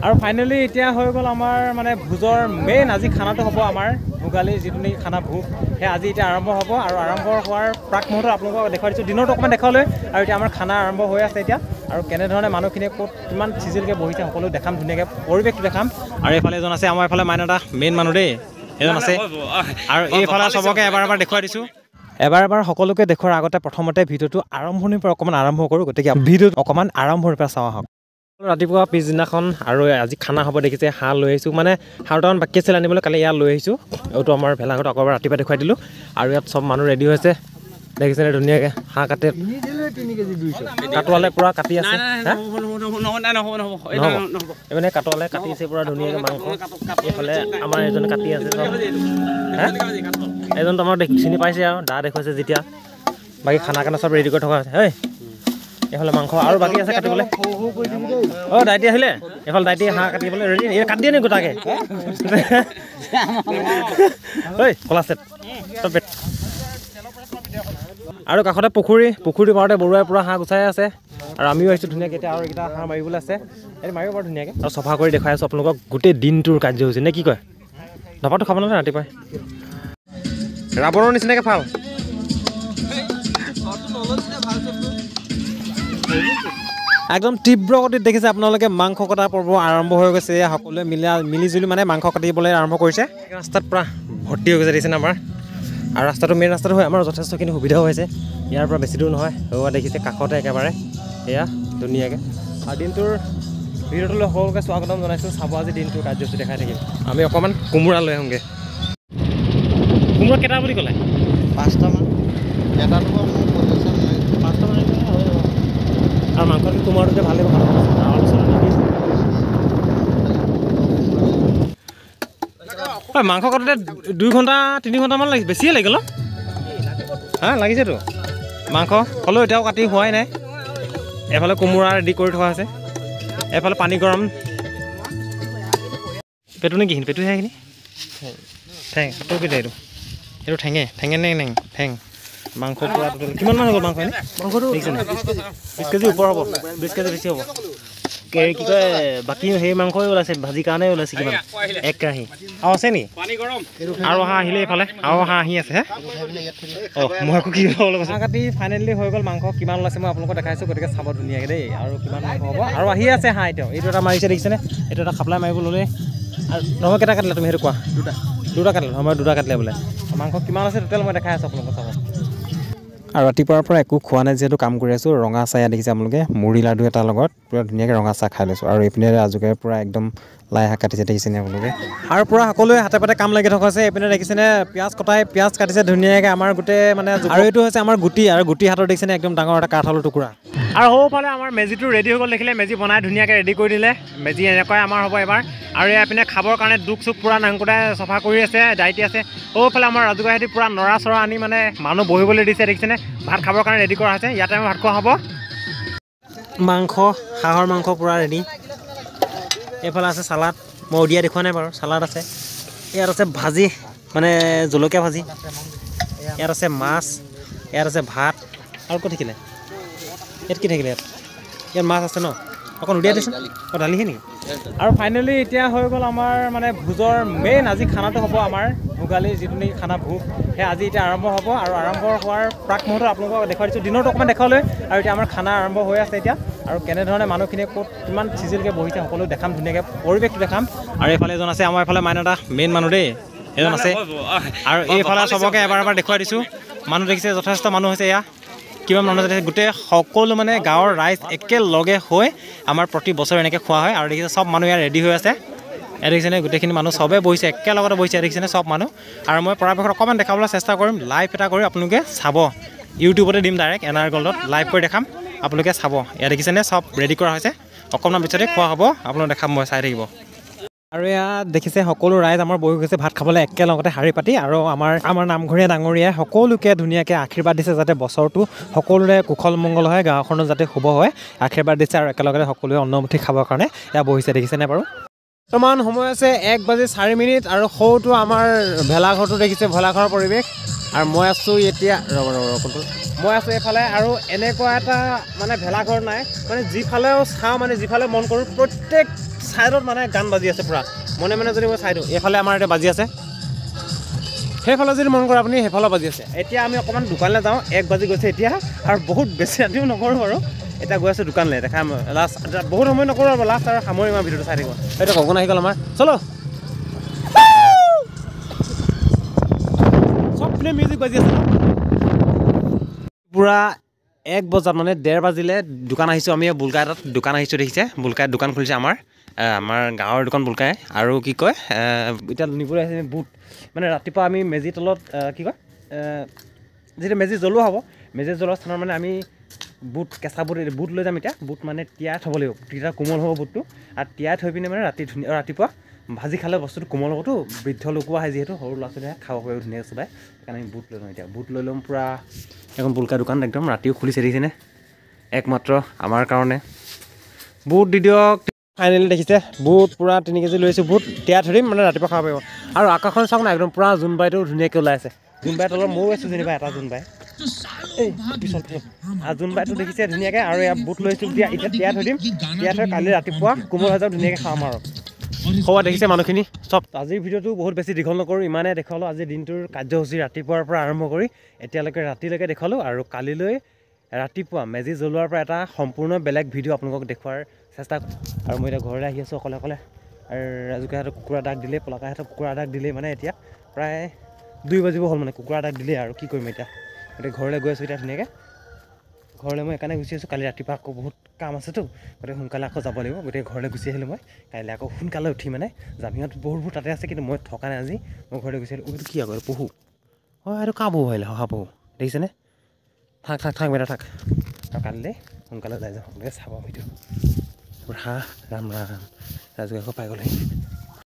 আৰু ফাইনেলি এতিয়া হৈ গ'ল আমাৰ মানে ভোজৰ মেইন আজি খানাটো হ'ব আমাৰ ভোগালীৰ যিটো নেকি খানা ভোগ সেই আজি এতিয়া আৰম্ভ হ'ব আৰু আৰম্ভ হোৱাৰ প্ৰাক মুহূৰ্তত আপোনালোকক দেখুৱাই দিছোঁ দিনতো অকণমান দেখাবলৈ আৰু এতিয়া আমাৰ খানা আৰম্ভ হৈ আছে এতিয়া আৰু কেনেধৰণে মানুহখিনিয়ে ক'ত কিমান চিজিলকৈ বহিছে সকলো দেখাম ধুনীয়াকৈ পৰিৱেশটো দেখাম আৰু এইফালে এজন আছে আমাৰ এইফালে মাইনাটা মেইন মানুহ দেই এজন আছে আৰু এইফালে চবকে এবাৰ দেখুৱাই দিছোঁ এবাৰ সকলোকে দেখুৱাৰ আগতে প্ৰথমতে ভিডিঅ'টো আৰম্ভণিৰ পৰা অকণমান আৰম্ভ কৰোঁ গতিকে ভিডিঅ'টো অকণমান আৰম্ভণিৰ পৰা চাওঁ আহক ৰাতিপুৱা পিছদিনাখন আৰু আজি খানা হ'ব দেখিছে হাঁহ লৈ আহিছোঁ মানে হাঁহটামান বাকী আছিল আনিবলৈ কালি ইয়াত লৈ আহিছোঁ এইটো আমাৰ ভেলাঘৰত আকৌ ৰাতিপুৱা দেখুৱাই দিলোঁ আৰু ইয়াত চব মানুহ ৰেডি হৈছে দেখিছেনে ধুনীয়াকৈ হাঁহ কাটে কাটোৱালে পূৰা কাটি আছে এইপিনে কাটোৱালে কাটি আছে পূৰা ধুনীয়াকৈ মাংস এইফালে আমাৰ এজনে কাটি আছে চব এজনতো আমাক চিনি পাইছে আৰু দা দেখুৱাইছে যেতিয়া বাকী খানা কাৰণে চব ৰেডি কৰি থকা হৈছে হেই এইফালে মাংস আৰু বাকী আছে কাটিবলৈ অঁ দাইটি আহিলে এইফালে দাইটি হাঁহ কাটিবলৈ ৰেডি কাটি দিয়ে নি গোটাকৈ ঐ কলা ছেট আৰু কাষতে পুখুৰী মাৰোঁতে বৰুৱাই পূৰা হাঁহ গুচাই আছে আৰু আমিও আহিছোঁ ধুনীয়াকৈ এতিয়া আৰু এইকেইটা হাঁহ মাৰিবলৈ আছে এইটো মাৰিব পাৰোঁ ধুনীয়াকৈ আৰু চফা কৰি দেখুৱাই আছোঁ আপোনালোকক গোটেই দিনটোৰ কাৰ্যসূচী নে কি কয় ধপাটো খাব নালাগে ৰাতিপুৱাই ৰাৱণৰ নিচিনাকৈ ভাল একদম তীব্ৰ গতিত দেখিছে আপোনালোকে মাংস কটা পৰ্ব আৰম্ভ হৈ গৈছে সকলোৱে মিলিজুলি মানে মাংস কাটিবলৈ আৰম্ভ কৰিছে ৰাস্তাত পূৰা ভৰ্তি হৈ গৈছে দেখিছে আমাৰ আৰু ৰাস্তাটো মেইন ৰাস্তাটো হয় আমাৰ যথেষ্টখিনি সুবিধাও হৈছে ইয়াৰ পৰা বেছি দূৰ নহয় হোৱা দেখিছে কাষতে একেবাৰে এয়া ধুনীয়াকৈ আৰু দিনটোৰ ভিডিঅ'টোলৈ সকলোকে স্বাগতম জনাইছোঁ চাব আজি দিনটোৰ কাৰ্যসূচী দেখাই থাকিম আমি অকণমান কোমোৰা লৈ আহোঁগৈ কোমোৰা কেইটা বুলি ক'লে 5টামান এটাটো মোৰ পজিশ্যন নাই 5টামান আৰু মাংসটো কোমোৰাটোতে ভালেই ভাল মাংস কাটোতে 2 ঘণ্টা 3 ঘণ্টামান লাগি বেছিয়ে লাগিল হা লাগিছেতো মাংস হ'লেও এতিয়াও কাটি হোৱাই নাই এফালে কোমোৰা ৰেডি কৰি থোৱা আছে এফালে পানী গৰম পেটু নেকি পেটুহে সেইখিনি ঠেং তোৰ কেতিয়া এইটো ঠেঙে নে ঠেং মাংস পূৰা টোটেল কিমান মান হ'ব মাংস মাংসটো দেখিছেনে 20 কেজি ওপৰ হ'ব 20 কেজি বেছি হ'ব কি কয় বাকী সেই মাংসই ওলাইছে ভাজি কাৰণে ওলাইছে কিমান 1 কেৰাহী আৰু আছে নি আৰু হাঁহ আহিলে এইফালে আৰু হাঁহ আহি আছে অঁ মই আকৌ কি হাঁহ কাটি ফাইনেলি হৈ গ'ল মাংস কিমান ওলাইছে মই আপোনালোকক দেখাইছোঁ গতিকে চাব ধুনীয়াকৈ দেই আৰু কিমান মাংস হ'ব আৰু আহি আছে হাঁহ এতিয়াও এইটো এটা মাৰিছে দেখিছেনে এইটো এটা খাপলাই মাৰিব ল'লে আৰু নহয় কেইটা কাটিলে তুমি সেইটো কোৱা দুটা কাটিলে নহয় 2টা কাটিলে বোলে মাংস কিমান আছে টোটেল মই দেখাই আছোঁ আপোনালোকক চাব আৰু ৰাতিপুৱাৰ পৰা একো খোৱা নাই যিহেতু কাম কৰি আছোঁ ৰঙা চাহ ইয়াত দেখিছে আপোনালোকে মুড়ি লাডু এটাৰ লগত পূৰা ধুনীয়াকৈ ৰঙা চাহ খাই লৈছোঁ আৰু এইপিনে ৰাজুকে পূৰা একদম লাই শাক কাটিছে দেখিছেনে আপোনালোকে আৰু পূৰা সকলোৱে হাতে পাতে কাম লাগি থকা আছে এইপিনে দেখিছেনে পিঁয়াজ কাটিছে ধুনীয়াকৈ আমাৰ গোটেই মানে আৰু এইটো হৈছে আমাৰ গুটি আৰু গুটি হাতৰ দেখিছেনে একদম ডাঙৰ এটা কাঠআলু টুকুৰা আৰু সৌফালে আমাৰ মেজিটো ৰেডি হৈ গ'ল দেখিলে মেজি বনাই ধুনীয়াকৈ ৰেডি কৰি দিলে মেজি এনেকুৱাই আমাৰ হ'ব এবাৰ আৰু এইপিনে খাবৰ কাৰণে দুখ চুখ পূৰা নাংকুটাই চফা কৰি আছে দাইটি আছে সৌফালে আমাৰ ৰাজুগাহেঁতি পূৰা নৰা চৰা আনি মানে মানুহ বহিবলৈ দিছে দেখিছেনে ভাত খাবৰ কাৰণে ৰেডি কৰা হৈছে ইয়াতে আমাৰ ভাত খোৱা হ'ব মাংস হাঁহৰ মাংস পূৰা ৰেডি এইফালে আছে চালাড মই উদিয়াই দেখুওৱা নাই বাৰু চালাড আছে ইয়াত আছে ভাজি মানে জলকীয়া ভাজি ইয়াত আছে মাছ ইয়াত আছে ভাত আৰু ক'ত থাকিলে ইয়াত কি থাকিলে ইয়াত মাছ আছে ন অকণ উলিয়াই দিছোঁ অঁ দালিহে নেকি আৰু ফাইনেলি এতিয়া হৈ গ'ল আমাৰ মানে ভোজৰ মেইন আজি খানাটো হ'ব আমাৰ ভোগালীৰ যিটো নেকি খানা ভোগ সেই আজি এতিয়া আৰম্ভ হ'ব আৰু আৰম্ভ হোৱাৰ প্ৰাক মুহূৰ্তত আপোনালোকক দেখুৱাই দিছোঁ দিনতো অকণমান দেখাবলৈ আৰু এতিয়া আমাৰ খানা আৰম্ভ হৈ আছে এতিয়া আৰু কেনেধৰণে মানুহখিনিয়ে ক'ত কিমান চিজিলকৈ বহিছে সকলো দেখাম ধুনীয়াকৈ পৰিৱেশটো দেখাম আৰু এইফালে এজন আছে আমাৰ এইফালে মাইনাটা মেইন মানুহ দেই এজন আছে আৰু এইফালে চবকে এবাৰ দেখুৱাই দিছোঁ মানুহ দেখিছে যথেষ্ট মানুহ হৈছে এয়া কিমান মানুহ যাতে গোটেই সকলো মানে গাঁৱৰ ৰাইজ একেলগে হৈ আমাৰ প্ৰতি বছৰ এনেকৈ খোৱা হয় আৰু দেখিছে চব মানুহ ইয়াত ৰেডি হৈ আছে ইয়াত দেখিছেনে গোটেইখিনি মানুহ চবেই বহিছে একেলগতে বহিছে দেখিছেনে চব মানুহ আৰু মই পৰাপক্ষত অকণমান দেখাবলৈ চেষ্টা কৰিম লাইভ এটা কৰি আপোনালোকে চাব ইউটিউবতে দিম ডাইৰেক্ট NR Gold লাইভ কৰি দেখাম আপোনালোকে চাব ইয়াত দেখিছেনে চব ৰেডি কৰা হৈছে অকণমান পিছতে খোৱা হ'ব আপোনালোকে দেখাম মই চাই থাকিব আৰু ইয়াত দেখিছে সকলো ৰাইজ আমাৰ বহি গৈছে ভাত খাবলৈ একেলগতে শাৰী পাতি আৰু আমাৰ নামঘৰীয়া ডাঙৰীয়াই সকলোকে ধুনীয়াকৈ আশীৰ্বাদ দিছে যাতে বছৰটো সকলোৰে কুশল মংগল হয় গাঁওখনো যাতে শুভ হয় আশীৰ্বাদ দিছে আৰু একেলগতে সকলোৱে অন্নমুঠি খাবৰ কাৰণে এয়া বহিছে দেখিছেনে বাৰু বৰ্তমান সময় আছে 1:04 আৰু সৌটো আমাৰ ভেলাঘৰটো দেখিছে ভেলাঘৰৰ পৰিৱেশ আৰু মই আছোঁ এতিয়া মই আছোঁ এইফালে আৰু এনেকুৱা এটা মানে ভেলাঘৰ নাই মানে যিফালেও চাওঁ মানে যিফালে মন কৰোঁ প্ৰত্যেক ছাইডত মানে গান বাজি আছে পূৰা মনে মনে যদি মই চাই দিওঁ এইফালে আমাৰ এতিয়া বাজি আছে সেইফালে যদি মন কৰে আপুনি সেইফালে বাজি আছে এতিয়া আমি অকণমান দোকানলৈ যাওঁ 1 বাজি গৈছে এতিয়া আৰু বহুত বেছি ৰাতিও নকৰোঁ আৰু এতিয়া গৈ আছোঁ দোকানলৈ দেখাম লাষ্ট বহুত সময় নকৰোঁ আৰু লাষ্ট আৰু সামৰিম আমাৰ ভিডিঅ'টো চাই থাকিব এইটো কগন আহি গ'ল আমাৰ চলো চব পিনে মিউজিক বাজি আছে পূৰা 1 বজাত মানে 1:30 বাজিলে দোকান আহিছোঁ আমি বুলকা এটাত দোকান আহিছোঁ দেখিছে বুলকাই দোকান খুলিছে আমাৰ গাঁৱৰ দোকান বুলকাই আৰু কি কয় এতিয়া নিবলৈ আহিছে বুট মানে ৰাতিপুৱা আমি মেজিৰ তলত কি কয় যিটো মেজি জ্বলোৱা হ'ব মেজি জ্বলোৱা স্থানত মানে আমি বুট কেঁচা বুট লৈ যাম এতিয়া বুট মানে তিয়াই থ'ব লাগিব তেতিয়া কোমল হ'ব বুটটো আৰু তিয়াই থৈ পিনে মানে ৰাতিপুৱা ভাজি খালে বস্তুটো কোমল হ'বতো বৃদ্ধ লোকো আহে যিহেতু সৰু ল'ৰা ছোৱালীয়ে খাব পাৰিব ধুনীয়াকৈ চবাই সেইকাৰণে আমি বুট লৈ লওঁ এতিয়া বুট লৈ ল'ম পূৰা এখন বুলকা দোকান একদম ৰাতিও খুলিছে দেখিছেনে একমাত্ৰ আমাৰ কাৰণে বুট দি দিয়ক ফাইনেলি দেখিছে বুট পূৰা 3 কেজি লৈ আহিছোঁ বুট তিয়াই থৈ দিম মানে ৰাতিপুৱা খাব পাৰিব আৰু আকাশখন চাওক না একদম পূৰা জোনবাইটো ধুনীয়াকৈ ওলাই আছে জোনবাই তলত ময়ো আছোঁ যেনিবা এটা জোনবাই এই পিছত আৰু জোনবাইটো দেখিছে ধুনীয়াকৈ আৰু ইয়াত বুট লৈ আহিছোঁ এতিয়া তিয়াই থৈ দিম তিয়াই থৈ কালি ৰাতিপুৱা কোমল হৈ যাওক ধুনীয়াকৈ খাম আৰু খবৰ দেখিছে মানুহখিনি চব আজিৰ ভিডিঅ'টো বহুত বেছি দীঘল নকৰোঁ ইমানে দেখুৱালোঁ আজিৰ দিনটোৰ কাৰ্যসূচী ৰাতিপুৱাৰ পৰা আৰম্ভ কৰি এতিয়ালৈকে ৰাতিলৈকে দেখুৱালোঁ আৰু কালিলৈ ৰাতিপুৱা মেজি জ্বলোৱাৰ পৰা এটা সম্পূৰ্ণ বেলেগ ভিডিঅ' আপোনালোকক দেখুৱাৰ চেষ্টা আৰু মই এতিয়া ঘৰলৈ আহি আছোঁ অকলে আৰু ৰাজুকাহঁতক কুকুৰা দাগ দিলে পলাকাহঁতক কুকুৰা দাগ দিলে মানে এতিয়া প্ৰায় 2 বাজিব হ'ল মানে কুকুৰা দাগ দিলে আৰু কি কৰিম এতিয়া গতিকে ঘৰলৈ গৈ আছোঁ এতিয়া ধুনীয়াকৈ ঘৰলৈ মই সেইকাৰণে গুচি আছোঁ কালি ৰাতিপুৱা আকৌ বহুত কাম আছেতো গতিকে সোনকালে আকৌ যাব লাগিব গতিকে ঘৰলৈ গুচি আহিলোঁ মই কাইলৈ আকৌ সোনকালে উঠি মানে জামিহঁত বহুতবোৰ তাতে আছে কিন্তু মই থকা নাই আজি মই ঘৰলৈ গুচি আহিলোঁ এইটো কি আকৌ পহু হয় এইটো কা পহু আহিলে শহাপহু দেখিছেনে থাক বেটা থাক আৰু কালিলৈ সোনকালে যাই যাওঁ গতিকে চাব ভিডিঅ' হাঁহ ৰাম ৰাজুকে আকৌ পাই গ'লহি